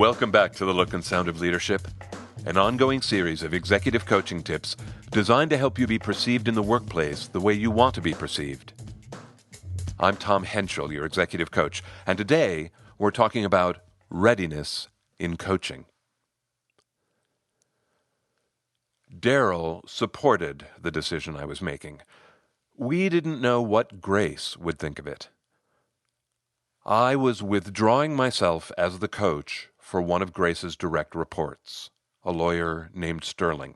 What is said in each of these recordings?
Welcome back to The Look and Sound of Leadership, an ongoing series of executive coaching tips designed to help you be perceived in the workplace the way you want to be perceived. I'm Tom Henschel, your executive coach, and today we're talking about readiness in coaching. Daryl supported the decision I was making. We didn't know what Grace would think of it. I was withdrawing myself as the coach for one of Grace's direct reports, a lawyer named Sterling.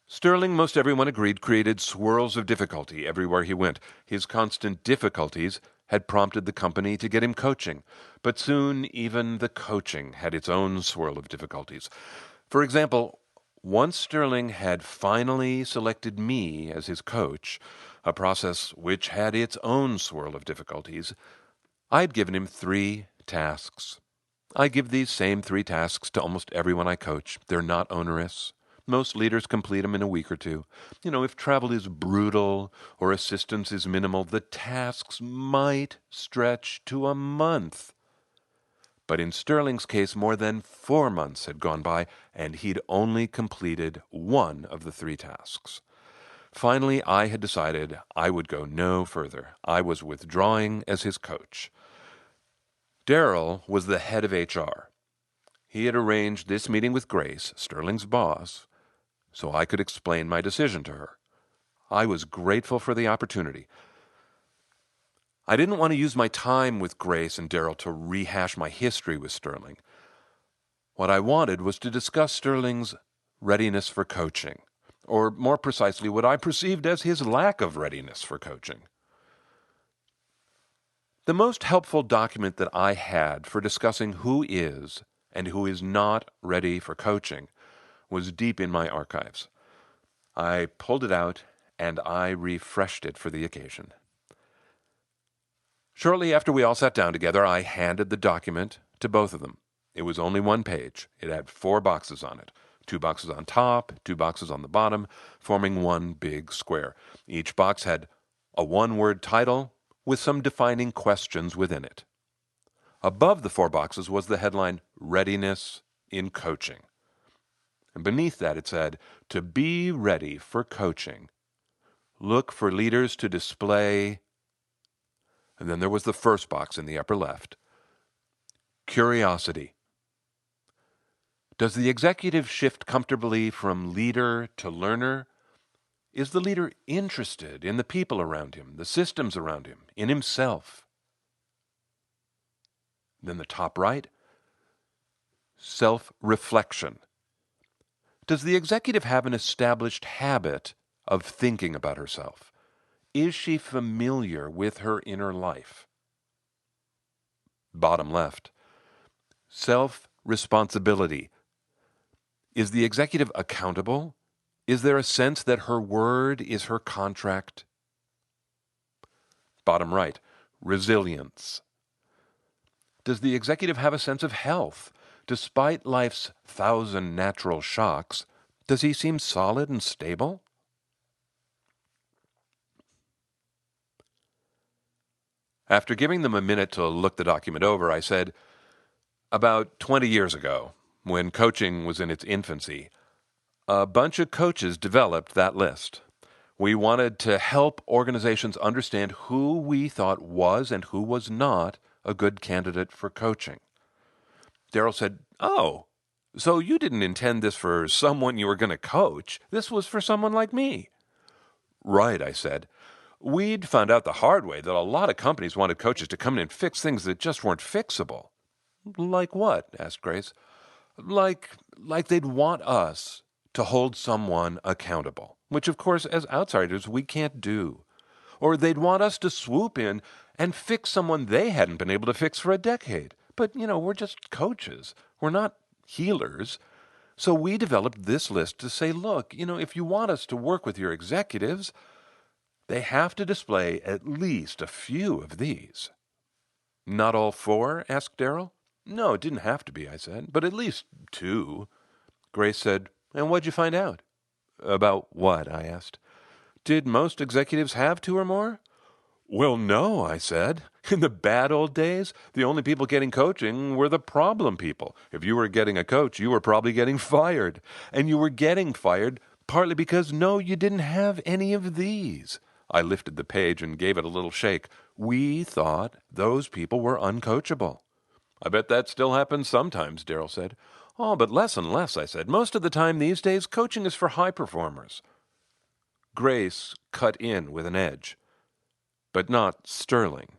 Sterling, most everyone agreed, created swirls of difficulty everywhere he went. His constant difficulties had prompted the company to get him coaching, but soon even the coaching had its own swirl of difficulties. For example, once Sterling had finally selected me as his coach, a process which had its own swirl of difficulties, I had given him 3 tasks. I give these same 3 tasks to almost everyone I coach. They're not onerous. Most leaders complete them in a week or 2. If travel is brutal or assistance is minimal, the tasks might stretch to a month. But in Sterling's case, more than 4 months had gone by, and he'd only completed 1 of the 3 tasks. Finally, I had decided I would go no further. I was withdrawing as his coach. Daryl was the head of HR. He had arranged this meeting with Grace, Sterling's boss, so I could explain my decision to her. I was grateful for the opportunity. I didn't want to use my time with Grace and Daryl to rehash my history with Sterling. What I wanted was to discuss Sterling's readiness for coaching, or more precisely, what I perceived as his lack of readiness for coaching. The most helpful document that I had for discussing who is and who is not ready for coaching was deep in my archives. I pulled it out and I refreshed it for the occasion. Shortly after we all sat down together, I handed the document to both of them. It was only 1 page. It had 4 boxes on it. 2 boxes on top, 2 boxes on the bottom, forming one big square. Each box had a 1-word title with some defining questions within it. Above the 4 boxes was the headline, Readiness in Coaching. And beneath that it said, to be ready for coaching, look for leaders to display. And then there was the first box in the upper left, curiosity. Does the executive shift comfortably from leader to learner? Is the leader interested in the people around him, the systems around him, in himself? Then the top right, self-reflection. Does the executive have an established habit of thinking about herself? Is she familiar with her inner life? Bottom left, self-responsibility. Is the executive accountable? Is there a sense that her word is her contract? Bottom right, resilience. Does the executive have a sense of health? Despite life's 1,000 natural shocks, does he seem solid and stable? After giving them a minute to look the document over, I said, about 20 years ago, when coaching was in its infancy, a bunch of coaches developed that list. We wanted to help organizations understand who we thought was and who was not a good candidate for coaching. Daryl said, "Oh, so you didn't intend this for someone you were going to coach. This was for someone like me." "Right," I said. "We'd found out the hard way that a lot of companies wanted coaches to come in and fix things that just weren't fixable." "Like what?" asked Grace. Like they'd want us to hold someone accountable, which of course as outsiders we can't do. Or they'd want us to swoop in and fix someone they hadn't been able to fix for a decade. But, we're just coaches. We're not healers. So we developed this list to say, look, if you want us to work with your executives, they have to display at least a few of these. "Not all 4?" asked Daryl. "No, it didn't have to be," I said, "but at least 2. Grace said, "And what'd you find out?" "About what?" I asked. "Did most executives have 2 or more?" "Well, no," I said. In the bad old days, the only people getting coaching were the problem people. If you were getting a coach, you were probably getting fired. And you were getting fired partly because, no, you didn't have any of these. I lifted the page and gave it a little shake. We thought those people were uncoachable. I bet that still happens sometimes, Darrell said. Oh, but less and less, I said. Most of the time these days, coaching is for high performers. Grace cut in with an edge, but not Sterling.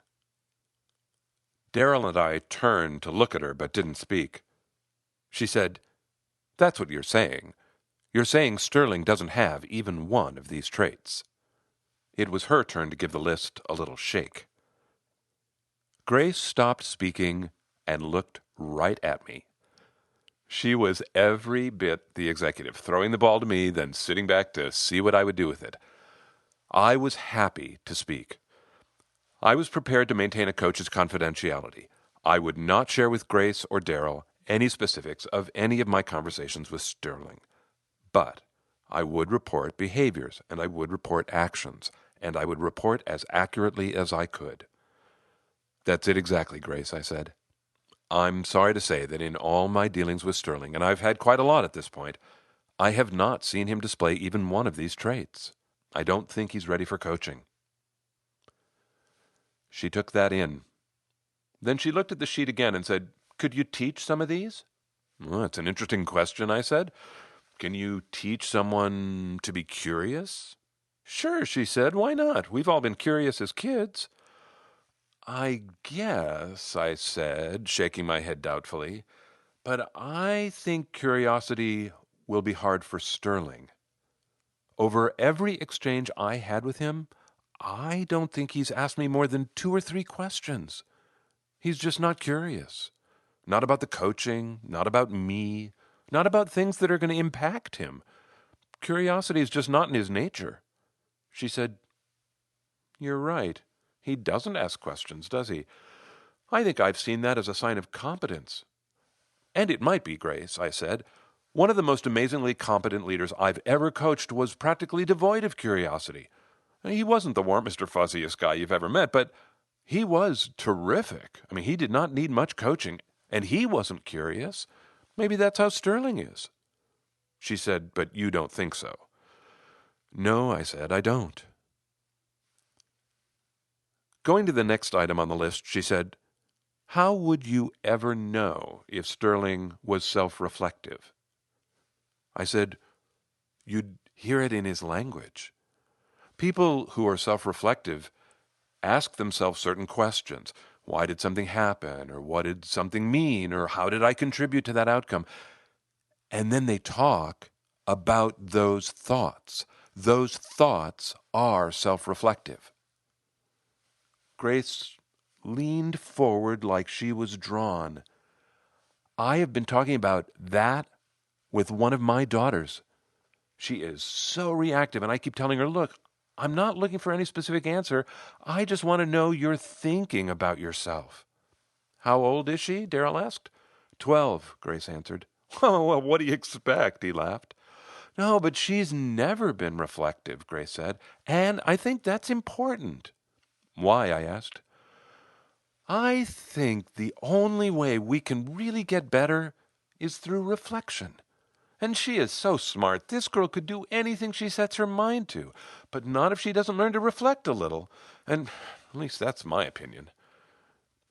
Darrell and I turned to look at her, but didn't speak. She said, "That's what you're saying. You're saying Sterling doesn't have even one of these traits." It was her turn to give the list a little shake. Grace stopped speaking and looked right at me. She was every bit the executive, throwing the ball to me, then sitting back to see what I would do with it. I was happy to speak. I was prepared to maintain a coach's confidentiality. I would not share with Grace or Darrell any specifics of any of my conversations with Sterling. But I would report behaviors, and I would report actions, and I would report as accurately as I could. "That's it exactly, Grace," I said. "I'm sorry to say that in all my dealings with Sterling, and I've had quite a lot at this point, I have not seen him display even one of these traits. I don't think he's ready for coaching." She took that in. Then she looked at the sheet again and said, "Could you teach some of these?" "Well, that's an interesting question," I said. "Can you teach someone to be curious?" "Sure," she said. "Why not? We've all been curious as kids." "I guess," I said, shaking my head doubtfully, "but I think curiosity will be hard for Sterling. Over every exchange I had with him, I don't think he's asked me more than 2 or 3 questions. He's just not curious. Not about the coaching, not about me, not about things that are going to impact him. Curiosity is just not in his nature." She said, "You're right. He doesn't ask questions, does he? I think I've seen that as a sign of competence." "And it might be, Grace," I said. "One of the most amazingly competent leaders I've ever coached was practically devoid of curiosity. He wasn't the warmest or fuzziest guy you've ever met, but he was terrific. I mean, he did not need much coaching, and he wasn't curious. Maybe that's how Sterling is." She said, "But you don't think so." "No," I said, "I don't." Going to the next item on the list, she said, "How would you ever know if Sterling was self-reflective?" I said, "You'd hear it in his language. People who are self-reflective ask themselves certain questions. Why did something happen? Or what did something mean? Or how did I contribute to that outcome?" And then they talk about those thoughts. Those thoughts are self-reflective. Grace leaned forward like she was drawn. "I have been talking about that with one of my daughters. She is so reactive, and I keep telling her, 'Look, I'm not looking for any specific answer. I just want to know you're thinking about yourself.'" "How old is she?" Darrell asked. 12, Grace answered. "Oh, well, what do you expect?" he laughed. "No, but she's never been reflective," Grace said, "and I think that's important." "Why?" I asked. "I think the only way we can really get better is through reflection. And she is so smart. This girl could do anything she sets her mind to, but not if she doesn't learn to reflect a little. And at least that's my opinion."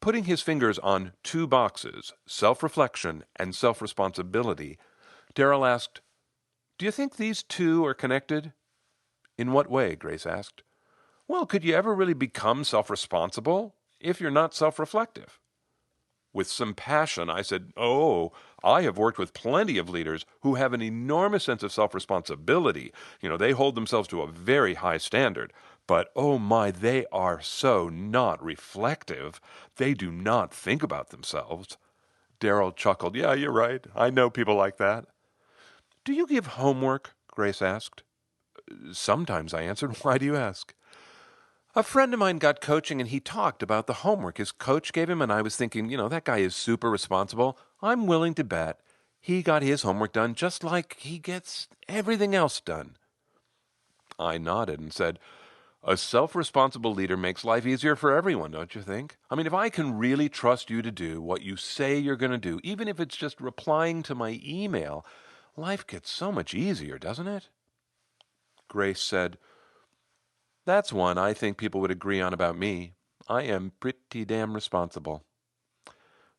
Putting his fingers on 2 boxes, self-reflection and self-responsibility, Darrell asked, "Do you think these 2 are connected?" "In what way?" Grace asked. "Well, could you ever really become self-responsible if you're not self-reflective?" With some passion, I said, "Oh, I have worked with plenty of leaders who have an enormous sense of self-responsibility. They hold themselves to a very high standard. But, oh my, they are so not reflective. They do not think about themselves." Darrell chuckled. "Yeah, you're right. I know people like that." "Do you give homework?" Grace asked. "Sometimes," I answered. "Why do you ask?" "A friend of mine got coaching and he talked about the homework his coach gave him, and I was thinking, that guy is super responsible. I'm willing to bet he got his homework done just like he gets everything else done." I nodded and said, A self-responsible leader makes life easier for everyone, don't you think? I mean, if I can really trust you to do what you say you're going to do, even if it's just replying to my email, life gets so much easier, doesn't it? Grace said, "That's one I think people would agree on about me. I am pretty damn responsible."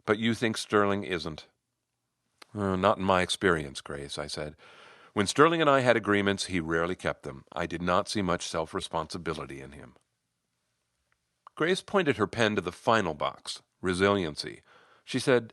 "But you think Sterling isn't." Not in my experience, Grace," I said. "When Sterling and I had agreements, he rarely kept them. I did not see much self-responsibility in him." Grace pointed her pen to the final box, resiliency. She said,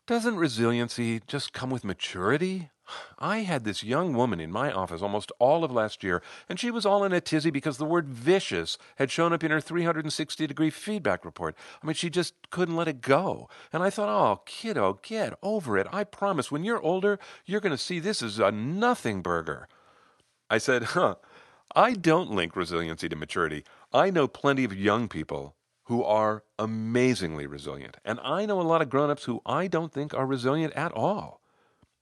"Doesn't resiliency just come with maturity? I had this young woman in my office almost all of last year, and she was all in a tizzy because the word vicious had shown up in her 360-degree feedback report. I mean, she just couldn't let it go. And I thought, oh, kiddo, get over it. I promise, when you're older, you're going to see this as a nothing burger." I said, I don't link resiliency to maturity. I know plenty of young people who are amazingly resilient, and I know a lot of grown-ups who I don't think are resilient at all.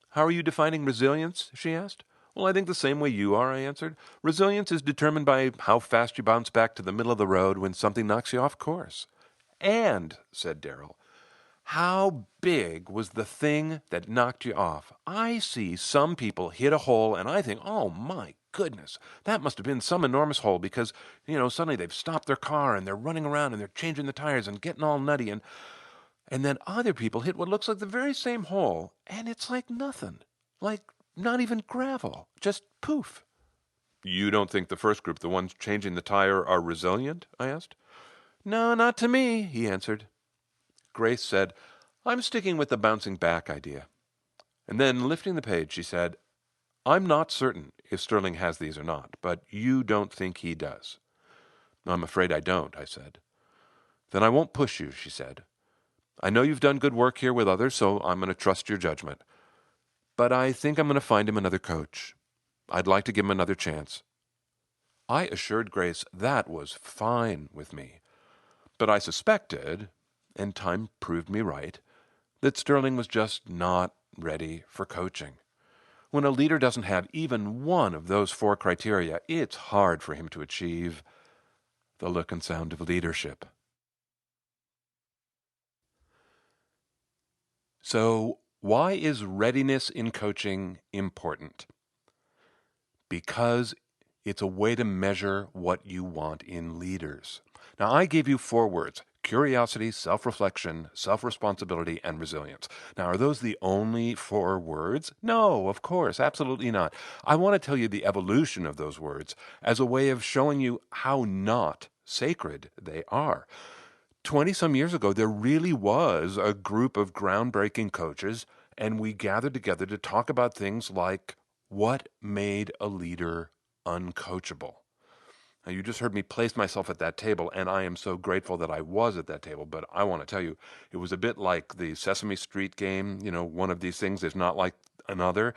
"How are you defining resilience?" she asked. "Well, I think the same way you are," I answered. "Resilience is determined by how fast you bounce back to the middle of the road when something knocks you off course." "And," said Daryl, "how big was the thing that knocked you off? I see some people hit a hole and I think, oh my goodness, that must have been some enormous hole because, suddenly they've stopped their car and they're running around and they're changing the tires and getting all nutty. And then other people hit what looks like the very same hole and it's like nothing. Like not even gravel. Just poof." "You don't think the first group, the ones changing the tire, are resilient?" I asked. "No, not to me," he answered. Grace said, "I'm sticking with the bouncing back idea." And then, lifting the page, she said, "I'm not certain if Sterling has these or not, but you don't think he does." "I'm afraid I don't," I said. "Then I won't push you," she said. "I know you've done good work here with others, so I'm going to trust your judgment. But I think I'm going to find him another coach. I'd like to give him another chance." I assured Grace that was fine with me. But I suspected, and time proved me right, that Sterling was just not ready for coaching. When a leader doesn't have even one of those 4 criteria, it's hard for him to achieve the look and sound of leadership. So, why is readiness in coaching important? Because it's a way to measure what you want in leaders. Now, I gave you 4 words: curiosity, self-reflection, self-responsibility, and resilience. Now, are those the only 4 words? No, of course, absolutely not. I want to tell you the evolution of those words as a way of showing you how not sacred they are. 20-some years ago, there really was a group of groundbreaking coaches, and we gathered together to talk about things like what made a leader uncoachable. Now, you just heard me place myself at that table, and I am so grateful that I was at that table. But I want to tell you, it was a bit like the Sesame Street game. One of these things is not like another.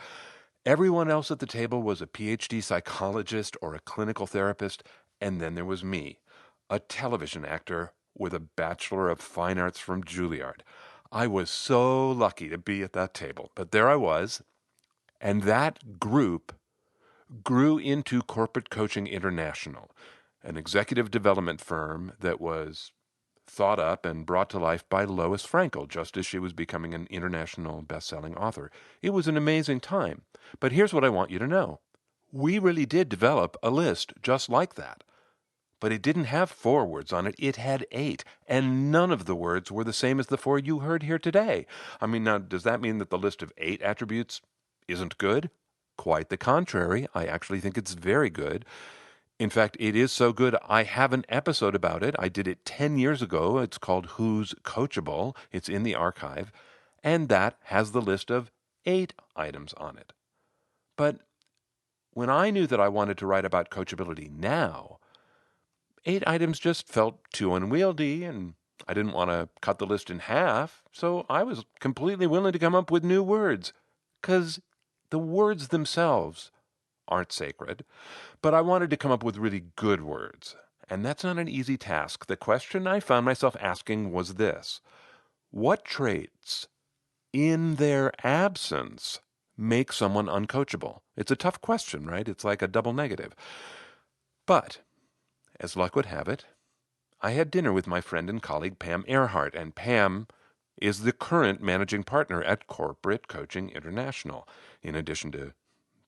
Everyone else at the table was a PhD psychologist or a clinical therapist, and then there was me, a television actor with a Bachelor of Fine Arts from Juilliard. I was so lucky to be at that table, but there I was, and that group grew into Corporate Coaching International, an executive development firm that was thought up and brought to life by Lois Frankel, just as she was becoming an international best-selling author. It was an amazing time. But here's what I want you to know. We really did develop a list just like that. But it didn't have 4 words on it. It had 8. And none of the words were the same as the 4 you heard here today. I mean, now, does that mean that the list of 8 attributes isn't good? Quite the contrary. I actually think it's very good. In fact, it is so good, I have an episode about it. I did it 10 years ago. It's called Who's Coachable? It's in the archive. And that has the list of 8 items on it. But when I knew that I wanted to write about coachability now, 8 items just felt too unwieldy, and I didn't want to cut the list in half, so I was completely willing to come up with new words, 'cause the words themselves aren't sacred, but I wanted to come up with really good words, and that's not an easy task. The question I found myself asking was this: what traits, in their absence, make someone uncoachable? It's a tough question, right? It's like a double negative. But As luck would have it, I had dinner with my friend and colleague Pam Earhart, and Pam is the current managing partner at Corporate Coaching International, in addition to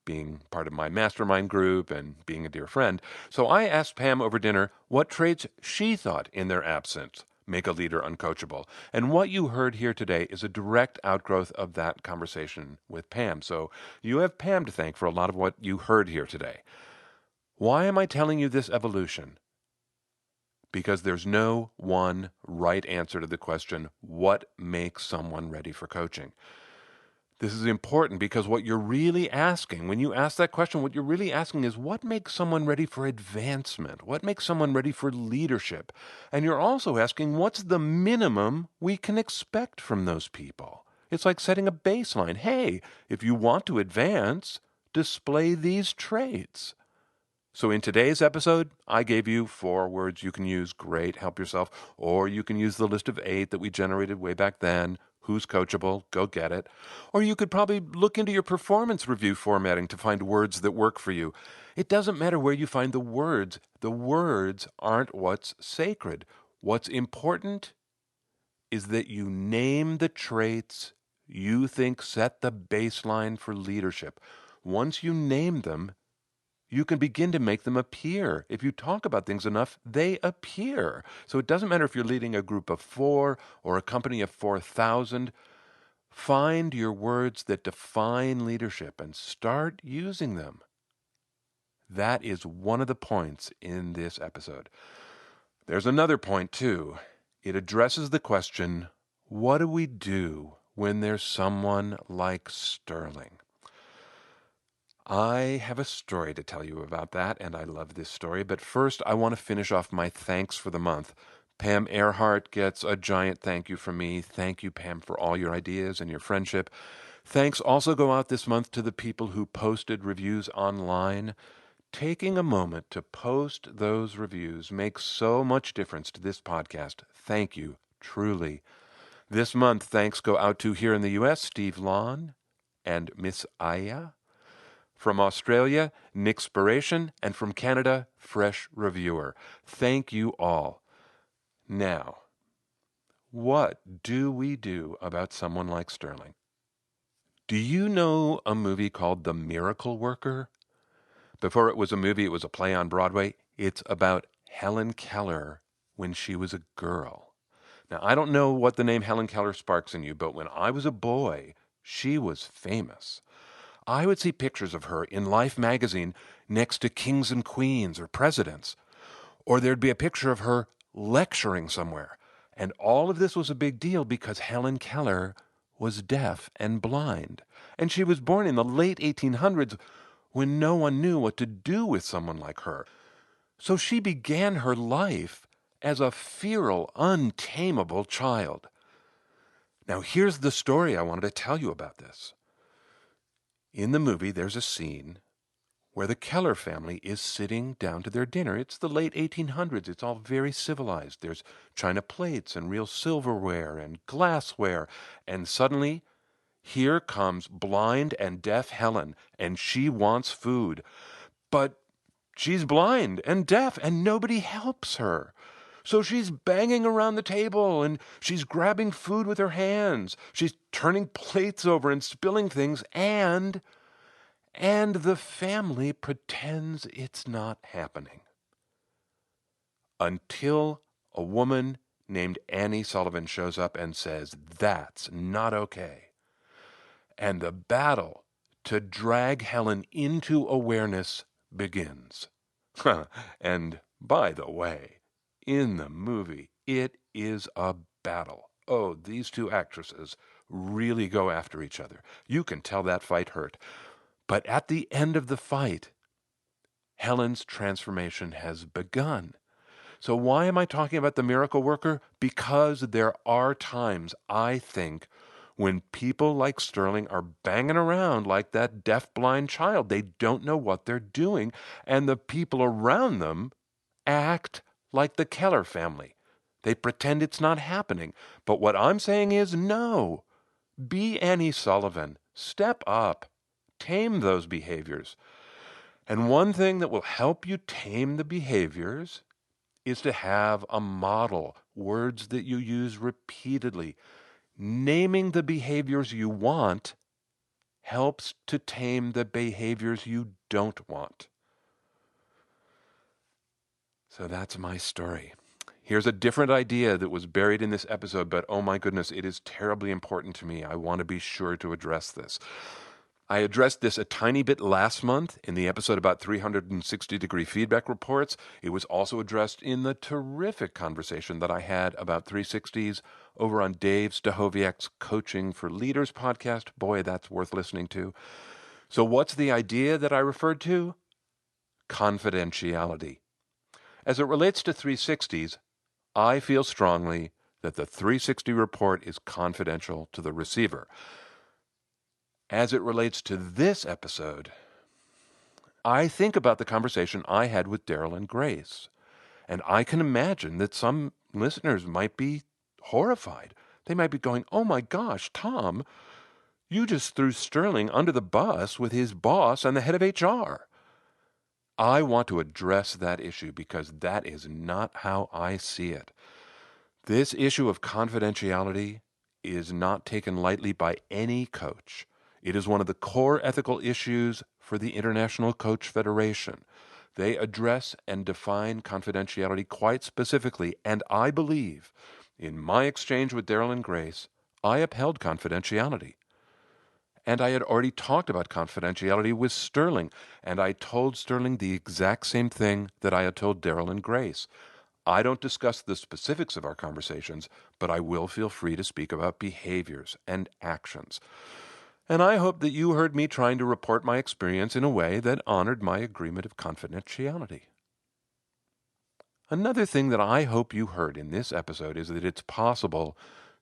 being part of my mastermind group and being a dear friend. So I asked Pam over dinner what traits she thought in their absence make a leader uncoachable. And what you heard here today is a direct outgrowth of that conversation with Pam. So you have Pam to thank for a lot of what you heard here today. Why am I telling you this evolution? Because there's no one right answer to the question, what makes someone ready for coaching? This is important because what you're really asking, when you ask that question, what you're really asking is what makes someone ready for advancement? What makes someone ready for leadership? And you're also asking what's the minimum we can expect from those people? It's like setting a baseline. Hey, if you want to advance, display these traits. So in today's episode, I gave you 4 words you can use. Great, help yourself. Or you can use the list of 8 that we generated way back then. Who's coachable? Go get it. Or you could probably look into your performance review formatting to find words that work for you. It doesn't matter where you find the words. The words aren't what's sacred. What's important is that you name the traits you think set the baseline for leadership. Once you name them, you can begin to make them appear. If you talk about things enough, they appear. So it doesn't matter if you're leading a group of 4 or a company of 4,000. Find your words that define leadership and start using them. That is one of the points in this episode. There's another point, too. It addresses the question, what do we do when there's someone like Sterling? I have a story to tell you about that, and I love this story. But first, I want to finish off my thanks for the month. Pam Earhart gets a giant thank you from me. Thank you, Pam, for all your ideas and your friendship. Thanks also go out this month to the people who posted reviews online. Taking a moment to post those reviews makes so much difference to this podcast. Thank you, truly. This month, thanks go out to, here in the U.S., Steve Lawn and Miss Aya. From Australia, Nickspiration, and from Canada, Fresh Reviewer. Thank you all. Now, what do we do about someone like Sterling? Do you know a movie called The Miracle Worker? Before it was a movie, it was a play on Broadway. It's about Helen Keller when she was a girl. Now, I don't know what the name Helen Keller sparks in you, but when I was a boy, she was famous. I would see pictures of her in Life magazine next to kings and queens or presidents. Or there'd be a picture of her lecturing somewhere. And all of this was a big deal because Helen Keller was deaf and blind. And she was born in the late 1800s when no one knew what to do with someone like her. So she began her life as a feral, untamable child. Now here's the story I wanted to tell you about this. In the movie, there's a scene where the Keller family is sitting down to their dinner. It's the late 1800s. It's all very civilized. There's china plates and real silverware and glassware. And suddenly, here comes blind and deaf Helen, and she wants food. But she's blind and deaf, and nobody helps her. So she's banging around the table, and she's grabbing food with her hands. She's turning plates over and spilling things, and the family pretends it's not happening. Until a woman named Annie Sullivan shows up and says, that's not okay. And the battle to drag Helen into awareness begins. And by the way, in the movie, it is a battle. Oh, these 2 actresses really go after each other. You can tell that fight hurt. But at the end of the fight, Helen's transformation has begun. So why am I talking about the miracle worker? Because there are times, I think, when people like Sterling are banging around like that deaf-blind child. They don't know what they're doing, and the people around them act like the Keller family. They pretend it's not happening. But what I'm saying is no. Be Annie Sullivan. Step up. Tame those behaviors. And one thing that will help you tame the behaviors is to have a model, words that you use repeatedly. Naming the behaviors you want helps to tame the behaviors you don't want. So that's my story. Here's a different idea that was buried in this episode, but oh my goodness, it is terribly important to me. I want to be sure to address this. I addressed this a tiny bit last month in the episode about 360-degree feedback reports. It was also addressed in the terrific conversation that I had about 360s over on Dave Stachowiak's Coaching for Leaders podcast. Boy, that's worth listening to. So what's the idea that I referred to? Confidentiality. As it relates to 360s, I feel strongly that the 360 report is confidential to the receiver. As it relates to this episode, I think about the conversation I had with Daryl and Grace, and I can imagine that some listeners might be horrified. They might be going, oh my gosh, Tom, you just threw Sterling under the bus with his boss and the head of HR. I want to address that issue because that is not how I see it. This issue of confidentiality is not taken lightly by any coach. It is one of the core ethical issues for the International Coach Federation. They address and define confidentiality quite specifically, and I believe, in my exchange with Daryl and Grace, I upheld confidentiality. And I had already talked about confidentiality with Sterling, and I told Sterling the exact same thing that I had told Daryl and Grace. I don't discuss the specifics of our conversations, but I will feel free to speak about behaviors and actions. And I hope that you heard me trying to report my experience in a way that honored my agreement of confidentiality. Another thing that I hope you heard in this episode is that it's possible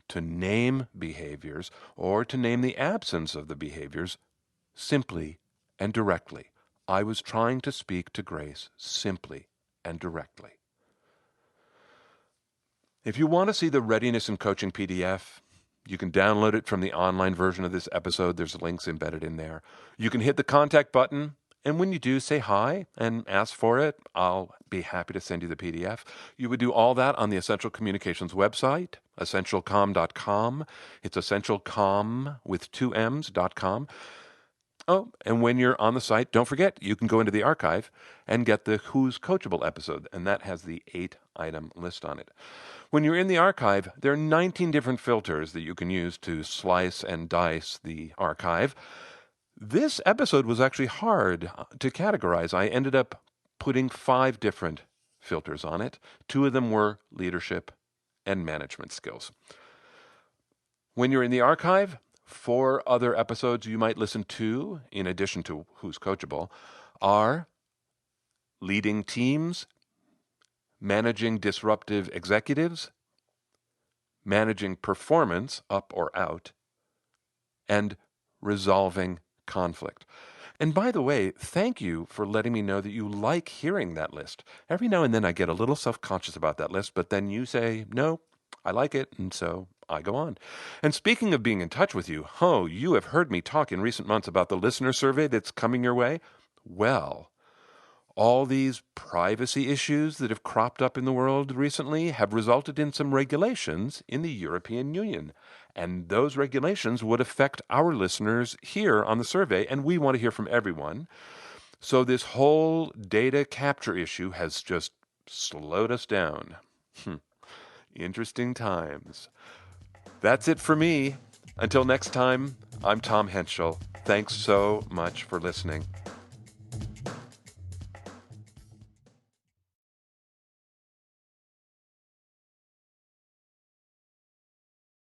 to name behaviors or to name the absence of the behaviors simply and directly. I was trying to speak to Grace simply and directly. If you want to see the Readiness and Coaching PDF, you can download it from the online version of this episode. There's links embedded in there. You can hit the contact button, and when you do, say hi and ask for it. I'll be happy to send you the PDF. You would do all that on the Essential Communications website, essentialcomm.com. It's essentialcomm with 2 M's.com. Oh, and when you're on the site, don't forget, you can go into the archive and get the Who's Coachable episode, and that has the 8-item list on it. When you're in the archive, there are 19 different filters that you can use to slice and dice the archive. This episode was actually hard to categorize. I ended up putting 5 different filters on it. 2 of them were leadership and management skills. When you're in the archive, 4 other episodes you might listen to, in addition to Who's Coachable, are leading teams, managing disruptive executives, managing performance, up or out, and resolving conflict. And by the way, thank you for letting me know that you like hearing that list. Every now and then I get a little self-conscious about that list, but then you say, no, I like it, and so I go on. And speaking of being in touch with you, you have heard me talk in recent months about the listener survey that's coming your way. Well, all these privacy issues that have cropped up in the world recently have resulted in some regulations in the European Union. And those regulations would affect our listeners here on the survey, and we want to hear from everyone. So this whole data capture issue has just slowed us down. Interesting times. That's it for me. Until next time, I'm Tom Henschel. Thanks so much for listening.